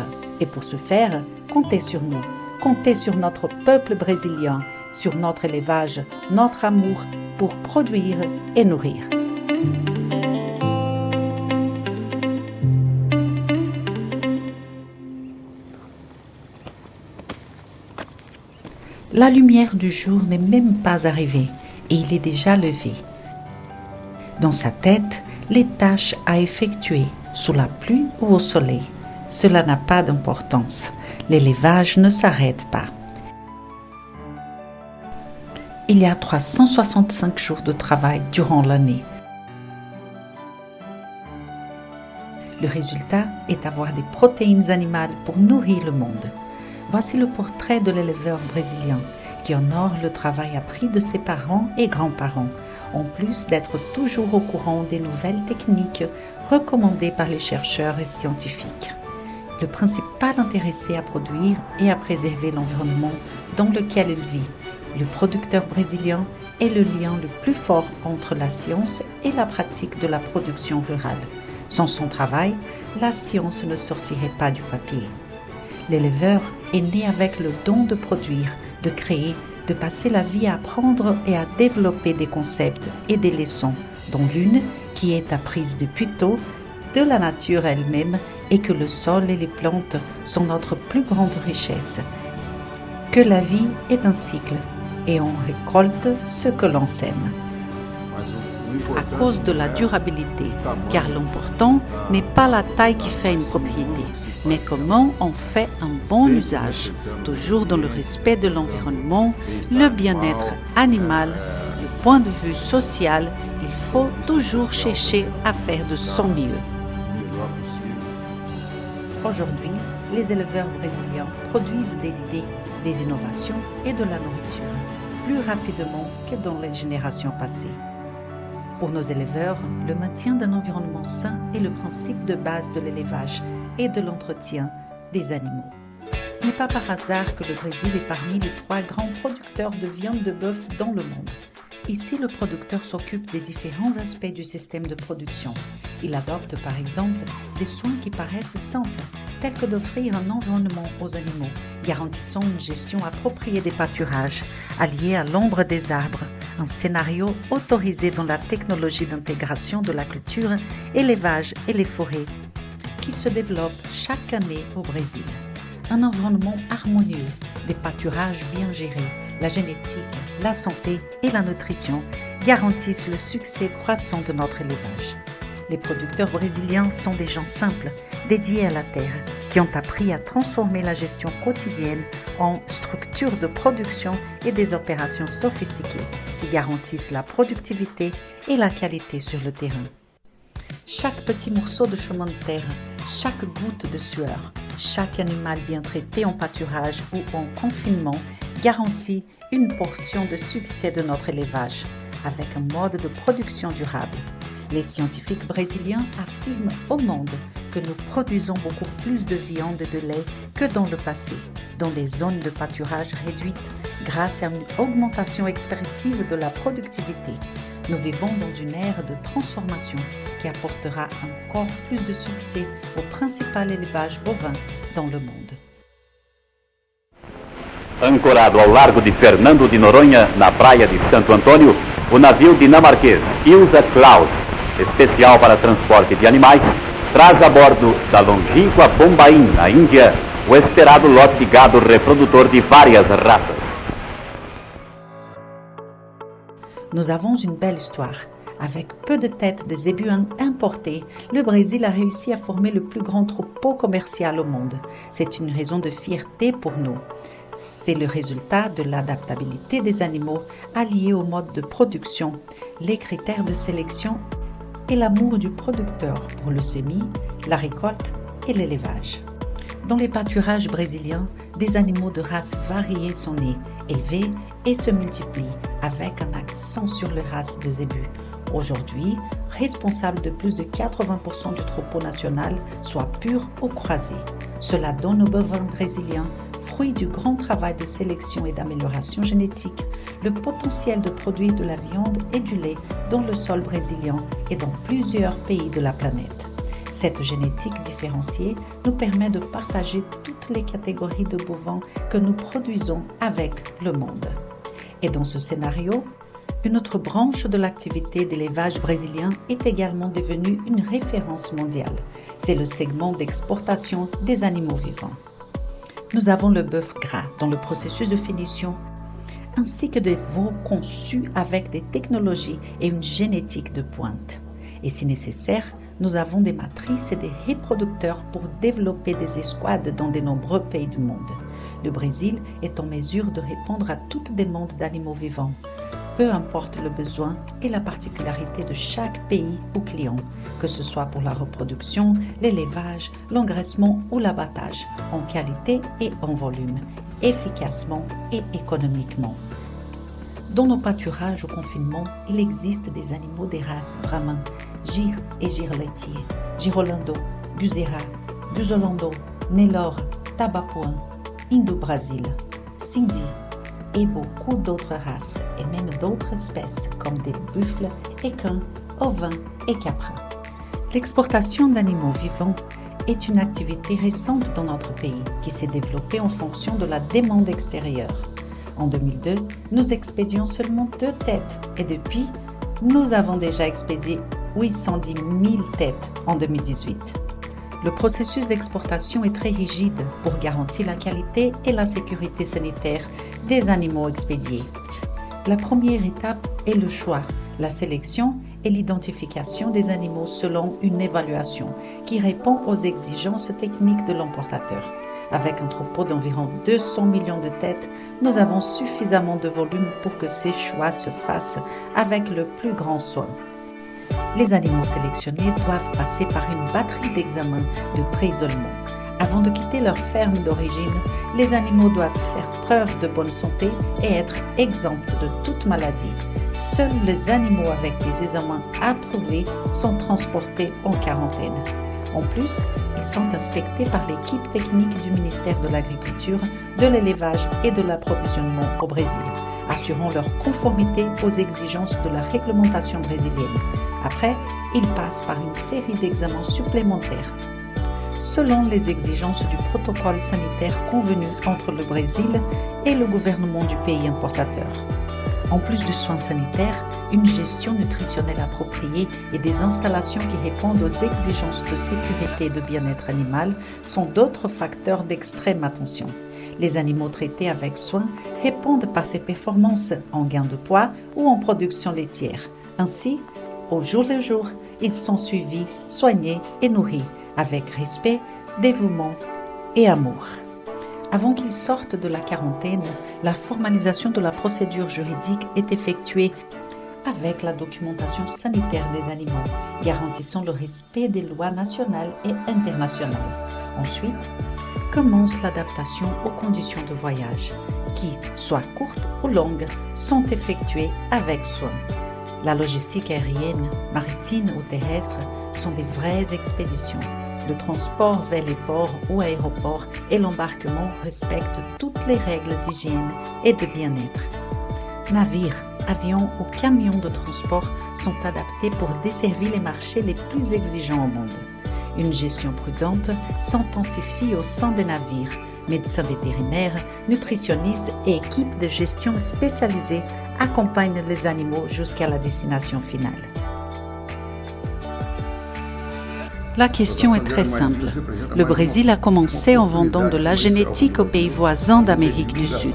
Et pour ce faire, comptez sur nous, comptez sur notre peuple brésilien, sur notre élevage, notre amour pour produire et nourrir. La lumière du jour n'est même pas arrivée et il est déjà levé. Dans sa tête, les tâches à effectuer, sous la pluie ou au soleil. Cela n'a pas d'importance. L'élevage ne s'arrête pas. Il y a 365 jours de travail durant l'année. Le résultat est d'avoir des protéines animales pour nourrir le monde. Voici le portrait de l'éleveur brésilien. qui honore le travail appris de ses parents et grands-parents, en plus d'être toujours au courant des nouvelles techniques recommandées par les chercheurs et scientifiques. Le principal intéressé à produire et à préserver l'environnement dans lequel il vit, le producteur brésilien, est le lien le plus fort entre la science et la pratique de la production rurale. Sans son travail, la science ne sortirait pas du papier. L'éleveur est né avec le don de produire, de créer, de passer la vie à apprendre et à développer des concepts et des leçons, dont l'une qui est apprise depuis tôt de la nature elle-même et que le sol et les plantes sont notre plus grande richesse, que la vie est un cycle et on récolte ce que l'on sème. À cause de la durabilité, car l'important n'est pas la taille qui fait une propriété, mais comment on fait un bon usage, toujours dans le respect de l'environnement, le bien-être animal, le point de vue social, il faut toujours chercher à faire de son mieux. Aujourd'hui, les éleveurs brésiliens produisent des idées, des innovations et de la nourriture, plus rapidement que dans les générations passées. Pour nos éleveurs, le maintien d'un environnement sain est le principe de base de l'élevage et de l'entretien des animaux. Ce n'est pas par hasard que le Brésil est parmi les 3 grands producteurs de viande de bœuf dans le monde. Ici, le producteur s'occupe des différents aspects du système de production. Il adopte par exemple des soins qui paraissent simples, tels que d'offrir un environnement aux animaux, garantissant une gestion appropriée des pâturages, alliée à l'ombre des arbres, un scénario autorisé dans la technologie d'intégration de la culture, élevage et les forêts, qui se développe chaque année au Brésil. Un environnement harmonieux, des pâturages bien gérés, la génétique, la santé et la nutrition garantissent le succès croissant de notre élevage. Les producteurs brésiliens sont des gens simples, dédiés à la terre, qui ont appris à transformer la gestion quotidienne en structure de production et des opérations sophistiquées qui garantissent la productivité et la qualité sur le terrain. Chaque petit morceau de chemin de terre, chaque goutte de sueur, chaque animal bien traité en pâturage ou en confinement garantit une portion de succès de notre élevage, avec un mode de production durable. Les scientifiques brésiliens affirment au monde que nous produisons beaucoup plus de viande et de lait que dans le passé, dans des zones de pâturage réduites grâce à une augmentation expressive de la productivité. Nous vivons dans une ère de transformation qui apportera encore plus de succès au principal élevage bovin dans le monde. Ancorado ao largo de Fernando de Noronha, na praia de Santo Antônio, o navio dinamarquês Ilsa Claus, especial para transporte de animais, traz a bordo da longínqua Bombaim, na Índia, o esperado lote de gado reprodutor de várias raças. Nous avons une belle histoire. Avec peu de têtes de zébus importés, le Brésil a réussi à former le plus grand troupeau commercial au monde. C'est une raison de fierté pour nous. C'est le résultat de l'adaptabilité des animaux alliés au mode de production, les critères de sélection et l'amour du producteur pour le semis, la récolte et l'élevage. Dans les pâturages brésiliens, des animaux de races variées sont nés, élevés et se multiplient avec un accent sur les races de zébus. Aujourd'hui, responsables de plus de 80% du troupeau national, soit purs ou croisés. Cela donne aux bovins brésiliens, fruit du grand travail de sélection et d'amélioration génétique, le potentiel de produire de la viande et du lait dans le sol brésilien et dans plusieurs pays de la planète. Cette génétique différenciée nous permet de partager toutes les catégories de bovins que nous produisons avec le monde. Et dans ce scénario, une autre branche de l'activité d'élevage brésilien est également devenue une référence mondiale. C'est le segment d'exportation des animaux vivants. Nous avons le bœuf gras dans le processus de finition, ainsi que des veaux conçus avec des technologies et une génétique de pointe. Et si nécessaire, nous avons des matrices et des reproducteurs pour développer des escouades dans de nombreux pays du monde. Le Brésil est en mesure de répondre à toute demande d'animaux vivants, peu importe le besoin et la particularité de chaque pays ou client, que ce soit pour la reproduction, l'élevage, l'engraissement ou l'abattage, en qualité et en volume. efficacement et économiquement. Dans nos pâturages au confinement, il existe des animaux des races brahmin, gir et gir laitier, girolando, guzera, guzolando, Nélore, Tabapuan, Indo-Brésil, Sindhi et beaucoup d'autres races et même d'autres espèces comme des buffles, équins, ovins et caprins. L'exportation d'animaux vivants est une activité récente dans notre pays qui s'est développée en fonction de la demande extérieure. En 2002, nous expédions seulement 2 têtes et depuis, nous avons déjà expédié 810 000 têtes en 2018. Le processus d'exportation est très rigide pour garantir la qualité et la sécurité sanitaire des animaux expédiés. La première étape est le choix, la sélection et l'identification des animaux selon une évaluation qui répond aux exigences techniques de l'importateur. Avec un troupeau d'environ 200 millions de têtes, nous avons suffisamment de volume pour que ces choix se fassent avec le plus grand soin. Les animaux sélectionnés doivent passer par une batterie d'examens de pré-isolement. Avant de quitter leur ferme d'origine, les animaux doivent faire preuve de bonne santé et être exempts de toute maladie. Seuls les animaux avec des examens approuvés sont transportés en quarantaine. En plus, ils sont inspectés par l'équipe technique du ministère de l'Agriculture, de l'Élevage et de l'Approvisionnement au Brésil, assurant leur conformité aux exigences de la réglementation brésilienne. Après, ils passent par une série d'examens supplémentaires, selon les exigences du protocole sanitaire convenu entre le Brésil et le gouvernement du pays importateur. En plus du soin sanitaire, une gestion nutritionnelle appropriée et des installations qui répondent aux exigences de sécurité et de bien-être animal sont d'autres facteurs d'extrême attention. Les animaux traités avec soin répondent par ces performances en gain de poids ou en production laitière. Ainsi, au jour le jour, ils sont suivis, soignés et nourris avec respect, dévouement et amour. Avant qu'ils sortent de la quarantaine, la formalisation de la procédure juridique est effectuée avec la documentation sanitaire des animaux, garantissant le respect des lois nationales et internationales. Ensuite, commence l'adaptation aux conditions de voyage, qui, soit courtes ou longues, sont effectuées avec soin. La logistique aérienne, maritime ou terrestre sont des vraies expéditions. Le transport vers les ports ou aéroports et l'embarquement respectent toutes les règles d'hygiène et de bien-être. Navires, avions ou camions de transport sont adaptés pour desservir les marchés les plus exigeants au monde. Une gestion prudente s'intensifie au sein des navires. Médecins vétérinaires, nutritionnistes et équipes de gestion spécialisées accompagnent les animaux jusqu'à la destination finale. La question est très simple. Le Brésil a commencé en vendant de la génétique aux pays voisins d'Amérique du Sud.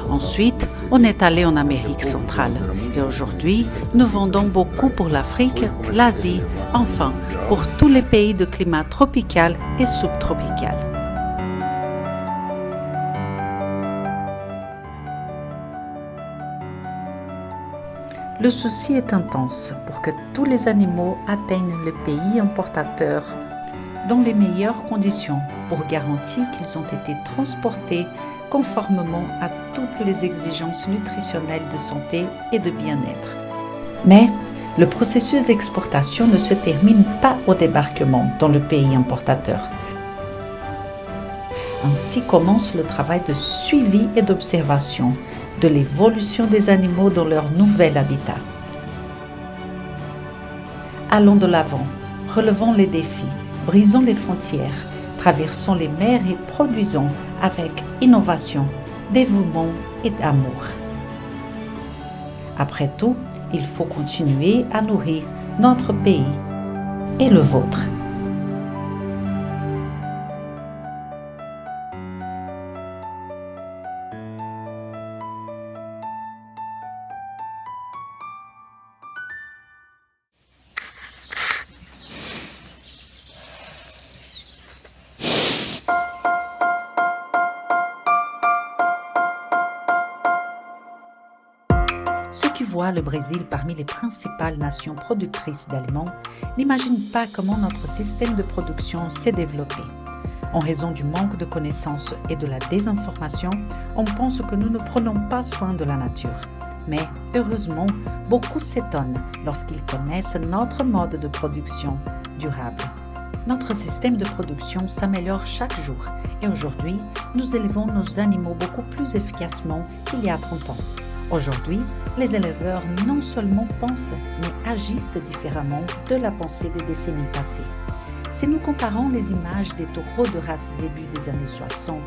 Ensuite, on est allé en Amérique centrale. Et aujourd'hui, nous vendons beaucoup pour l'Afrique, l'Asie, enfin, pour tous les pays de climat tropical et subtropical. Le souci est intense pour que tous les animaux atteignent le pays importateur dans les meilleures conditions pour garantir qu'ils ont été transportés conformément à toutes les exigences nutritionnelles de santé et de bien-être. Mais le processus d'exportation ne se termine pas au débarquement dans le pays importateur. Ainsi commence le travail de suivi et d'observation de l'évolution des animaux dans leur nouvel habitat. Allons de l'avant, relevons les défis, brisons les frontières, traversons les mers et produisons avec innovation, dévouement et amour. Après tout, il faut continuer à nourrir notre pays et le vôtre. Ceux qui voient le Brésil parmi les principales nations productrices d'aliments n'imaginent pas comment notre système de production s'est développé. En raison du manque de connaissances et de la désinformation, on pense que nous ne prenons pas soin de la nature. Mais heureusement, beaucoup s'étonnent lorsqu'ils connaissent notre mode de production durable. Notre système de production s'améliore chaque jour et aujourd'hui, nous élevons nos animaux beaucoup plus efficacement qu'il y a 30 ans. Aujourd'hui, les éleveurs non seulement pensent, mais agissent différemment de la pensée des décennies passées. Si nous comparons les images des taureaux de race zébu des années 60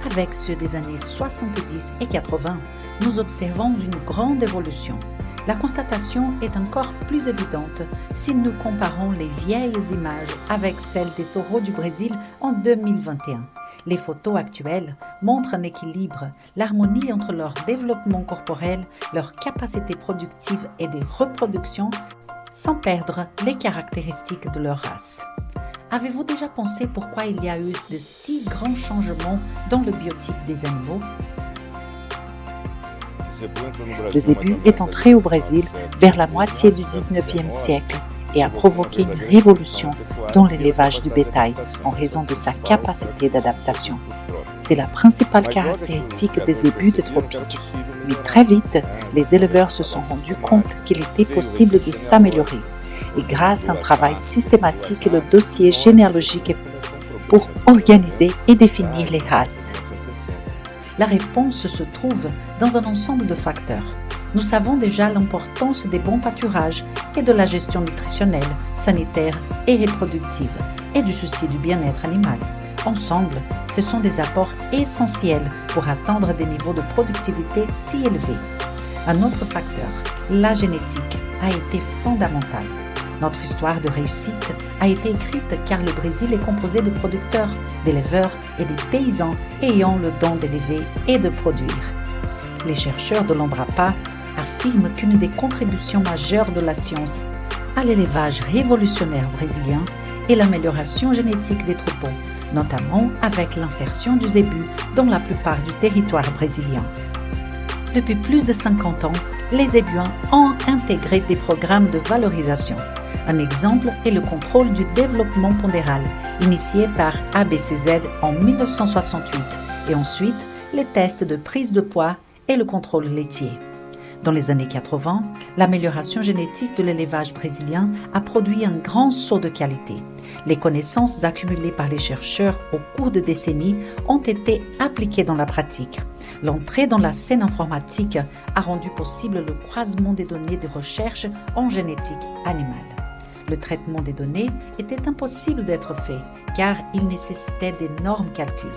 avec ceux des années 70 et 80, nous observons une grande évolution. La constatation est encore plus évidente si nous comparons les vieilles images avec celles des taureaux du Brésil en 2021. Les photos actuelles montrent un équilibre, l'harmonie entre leur développement corporel, leur capacité productive et de reproduction, sans perdre les caractéristiques de leur race. Avez-vous déjà pensé pourquoi il y a eu de si grands changements dans le biotype des animaux? Le zébu est entré au Brésil vers la moitié du XIXe siècle et a provoqué une révolution dans l'élevage du bétail en raison de sa capacité d'adaptation. C'est la principale caractéristique des zébus de tropique. Mais très vite, les éleveurs se sont rendus compte qu'il était possible de s'améliorer. Et grâce à un travail systématique, le dossier généalogique pour organiser et définir les races. La réponse se trouve dans un ensemble de facteurs. Nous savons déjà l'importance des bons pâturages et de la gestion nutritionnelle, sanitaire et reproductive, et du souci du bien-être animal. Ensemble, ce sont des apports essentiels pour atteindre des niveaux de productivité si élevés. Un autre facteur, la génétique, a été fondamental. Notre histoire de réussite a été écrite car le Brésil est composé de producteurs, d'éleveurs et des paysans ayant le don d'élever et de produire. Les chercheurs de l'Embrapa affirment qu'une des contributions majeures de la science à l'élevage révolutionnaire brésilien est l'amélioration génétique des troupeaux, notamment avec l'insertion du zébu dans la plupart du territoire brésilien. Depuis plus de 50 ans, les zébuins ont intégré des programmes de valorisation. Un exemple est le contrôle du développement pondéral, initié par ABCZ en 1968, et ensuite les tests de prise de poids et le contrôle laitier. Dans les années 80, l'amélioration génétique de l'élevage brésilien a produit un grand saut de qualité. Les connaissances accumulées par les chercheurs au cours de décennies ont été appliquées dans la pratique. L'entrée dans la scène informatique a rendu possible le croisement des données de recherche en génétique animale. Le traitement des données était impossible d'être fait car il nécessitait d'énormes calculs.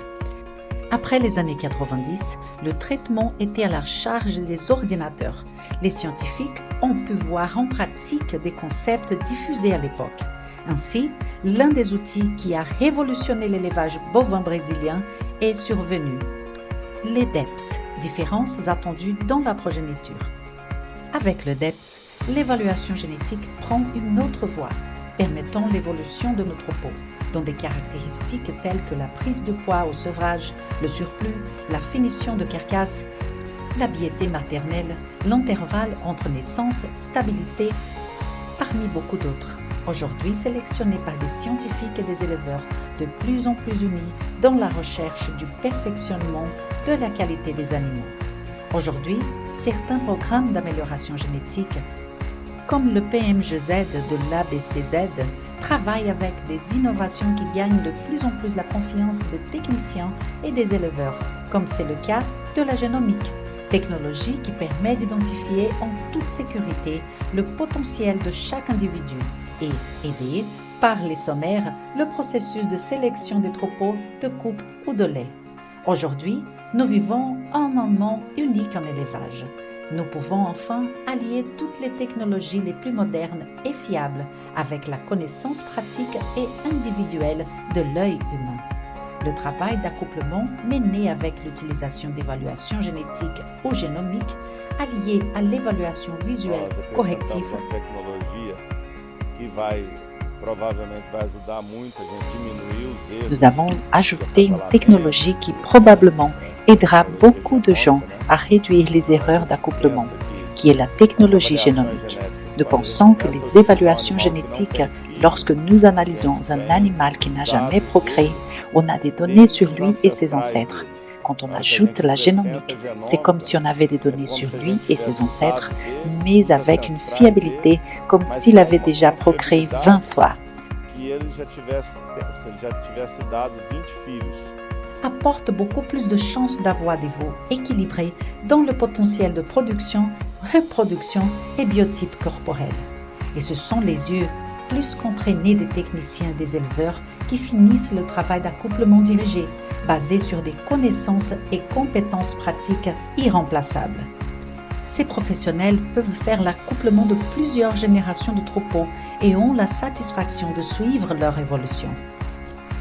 Après les années 90, le traitement était à la charge des ordinateurs. Les scientifiques ont pu voir en pratique des concepts diffusés à l'époque. Ainsi, l'un des outils qui a révolutionné l'élevage bovin brésilien est survenu. Les DEPS, différences attendues dans la progéniture. Avec le DEPS, l'évaluation génétique prend une autre voie, permettant l'évolution de nos troupeaux, dans des caractéristiques telles que la prise de poids au sevrage, le surplus, la finition de carcasse, l'habileté maternelle, l'intervalle entre naissance, stabilité, parmi beaucoup d'autres. Aujourd'hui sélectionnés par des scientifiques et des éleveurs de plus en plus unis dans la recherche du perfectionnement de la qualité des animaux. Aujourd'hui, certains programmes d'amélioration génétique, comme le PMGZ de l'ABCZ, travaillent avec des innovations qui gagnent de plus en plus la confiance des techniciens et des éleveurs, comme c'est le cas de la génomique, technologie qui permet d'identifier en toute sécurité le potentiel de chaque individu et aider, par les sommaires, le processus de sélection des troupeaux, de coupe ou de lait. Aujourd'hui, nous vivons un moment unique en élevage. Nous pouvons enfin allier toutes les technologies les plus modernes et fiables avec la connaissance pratique et individuelle de l'œil humain. Le travail d'accouplement mené avec l'utilisation d'évaluations génétiques ou génomiques, allié à l'évaluation visuelle corrective, nous avons ajouté une technologie qui probablement aidera beaucoup de gens à réduire les erreurs d'accouplement, qui est la technologie génomique. Nous pensons que les évaluations génétiques, lorsque nous analysons un animal qui n'a jamais procréé, on a des données sur lui et ses ancêtres. Quand on ajoute la génomique, c'est comme si on avait des données sur lui et ses ancêtres, mais avec une fiabilité comme s'il avait déjà procréé 20 fois. Apporte beaucoup plus de chances d'avoir des veaux équilibrés dans le potentiel de production, reproduction et biotype corporel. Et ce sont les yeux plus qu'entraînés des techniciens et des éleveurs qui finissent le travail d'accouplement dirigé, basé sur des connaissances et compétences pratiques irremplaçables. Ces professionnels peuvent faire l'accouplement de plusieurs générations de troupeaux et ont la satisfaction de suivre leur évolution.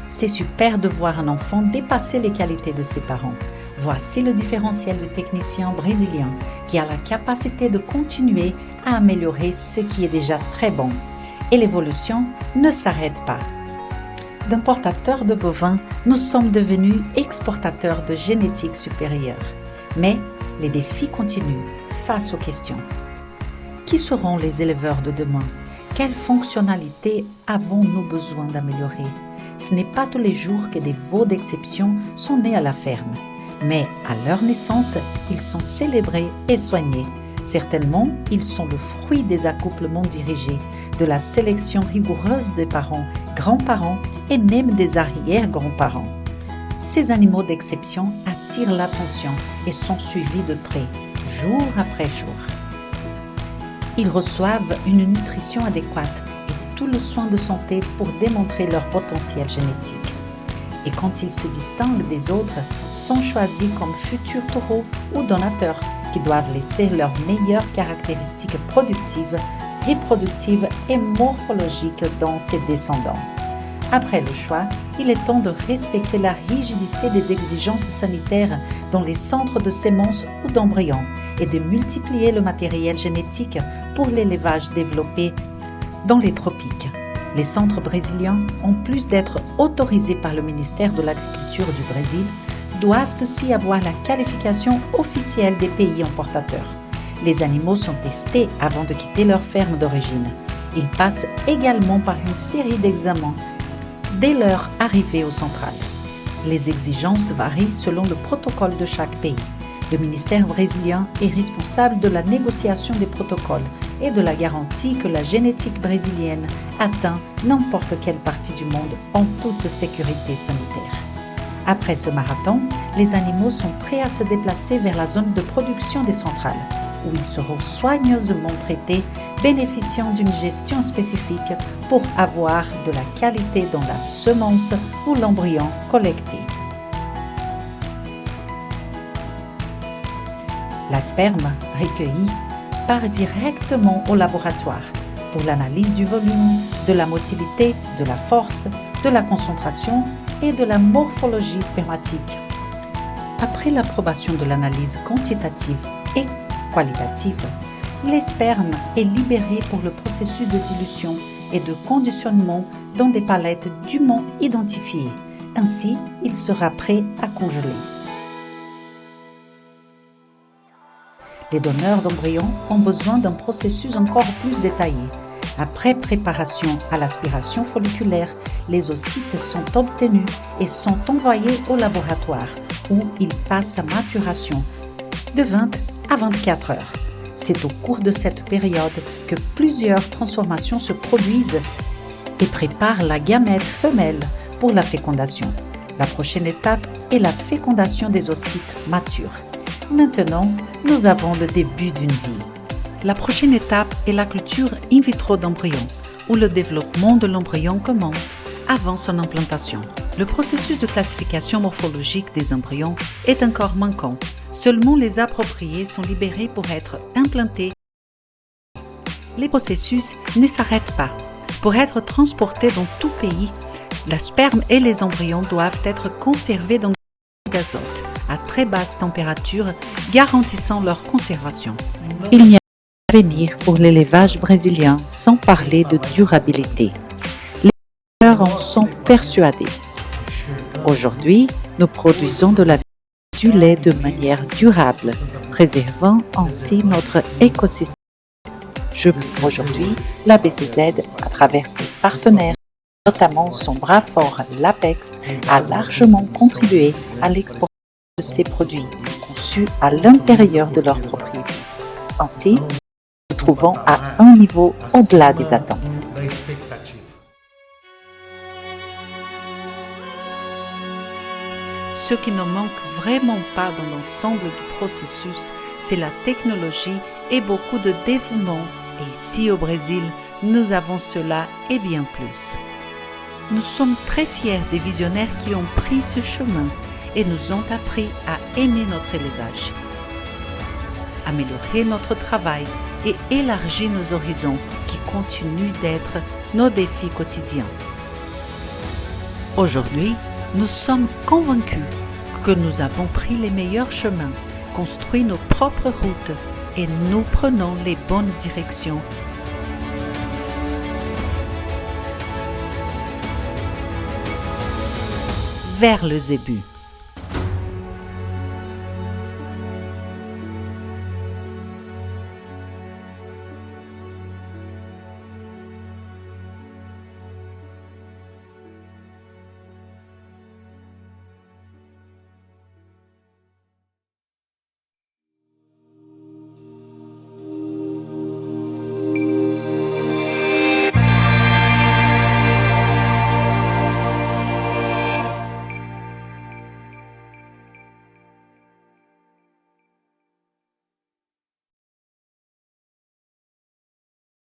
C'est super de voir un enfant dépasser les qualités de ses parents. Voici le différentiel du technicien brésilien qui a la capacité de continuer à améliorer ce qui est déjà très bon. Et l'évolution ne s'arrête pas. D'importateurs de bovins, nous sommes devenus exportateurs de génétique supérieure. Mais les défis continuent face aux questions. Qui seront les éleveurs de demain? Quelles fonctionnalités avons-nous besoin d'améliorer? Ce n'est pas tous les jours que des veaux d'exception sont nés à la ferme. Mais à leur naissance, ils sont célébrés et soignés. Certainement, ils sont le fruit des accouplements dirigés, de la sélection rigoureuse des parents, grands-parents et même des arrière-grands-parents. Ces animaux d'exception attirent l'attention et sont suivis de près, jour après jour. Ils reçoivent une nutrition adéquate et tout le soin de santé pour démontrer leur potentiel génétique. Et quand ils se distinguent des autres, sont choisis comme futurs taureaux ou donateurs qui doivent laisser leurs meilleures caractéristiques productives, reproductives et morphologiques dans ses descendants. Après le choix, il est temps de respecter la rigidité des exigences sanitaires dans les centres de semences ou d'embryons et de multiplier le matériel génétique pour l'élevage développé dans les tropiques. Les centres brésiliens, en plus d'être autorisés par le ministère de l'Agriculture du Brésil, doivent aussi avoir la qualification officielle des pays importateurs. Les animaux sont testés avant de quitter leur ferme d'origine. Ils passent également par une série d'examens dès leur arrivée aux centrales. Les exigences varient selon le protocole de chaque pays. Le ministère brésilien est responsable de la négociation des protocoles et de la garantie que la génétique brésilienne atteint n'importe quelle partie du monde en toute sécurité sanitaire. Après ce marathon, les animaux sont prêts à se déplacer vers la zone de production des centrales, où ils seront soigneusement traités, bénéficiant d'une gestion spécifique pour avoir de la qualité dans la semence ou l'embryon collecté. La sperme recueillie part directement au laboratoire pour l'analyse du volume, de la motilité, de la force, de la concentration et de la morphologie spermatique. Après l'approbation de l'analyse quantitative et qualitative, le sperme est libéré pour le processus de dilution et de conditionnement dans des palettes dûment identifiées. Ainsi, il sera prêt à congeler. Les donneurs d'embryons ont besoin d'un processus encore plus détaillé. Après préparation à l'aspiration folliculaire, les oocytes sont obtenus et sont envoyés au laboratoire où ils passent à maturation de 20 à 24 heures. C'est au cours de cette période que plusieurs transformations se produisent et préparent la gamète femelle pour la fécondation. La prochaine étape est la fécondation des oocytes matures. Maintenant, nous avons le début d'une vie. La prochaine étape est la culture in vitro d'embryons, où le développement de l'embryon commence avant son implantation. Le processus de classification morphologique des embryons est encore manquant. Seulement les appropriés sont libérés pour être implantés. Les processus ne s'arrêtent pas. Pour être transportés dans tout pays, la sperme et les embryons doivent être conservés dans d'azote à très basse température, garantissant leur conservation. Il n'y a pas d'avenir pour l'élevage brésilien sans parler de durabilité. Les éleveurs en sont persuadés. Aujourd'hui, nous produisons du lait de manière durable, préservant ainsi notre écosystème. Aujourd'hui, la BCZ, à travers ses partenaires, notamment son bras fort l'APEX, a largement contribué à l'exportation de ces produits conçus à l'intérieur de leur propriété. Ainsi, nous nous trouvons à un niveau au-delà des attentes. Ce qui ne manque vraiment pas dans l'ensemble du processus, c'est la technologie et beaucoup de dévouement. Et ici au Brésil, nous avons cela et bien plus. Nous sommes très fiers des visionnaires qui ont pris ce chemin et nous ont appris à aimer notre élevage, améliorer notre travail et élargir nos horizons qui continuent d'être nos défis quotidiens. Aujourd'hui, nous sommes convaincus que nous avons pris les meilleurs chemins, construit nos propres routes et nous prenons les bonnes directions. Vers le zébu.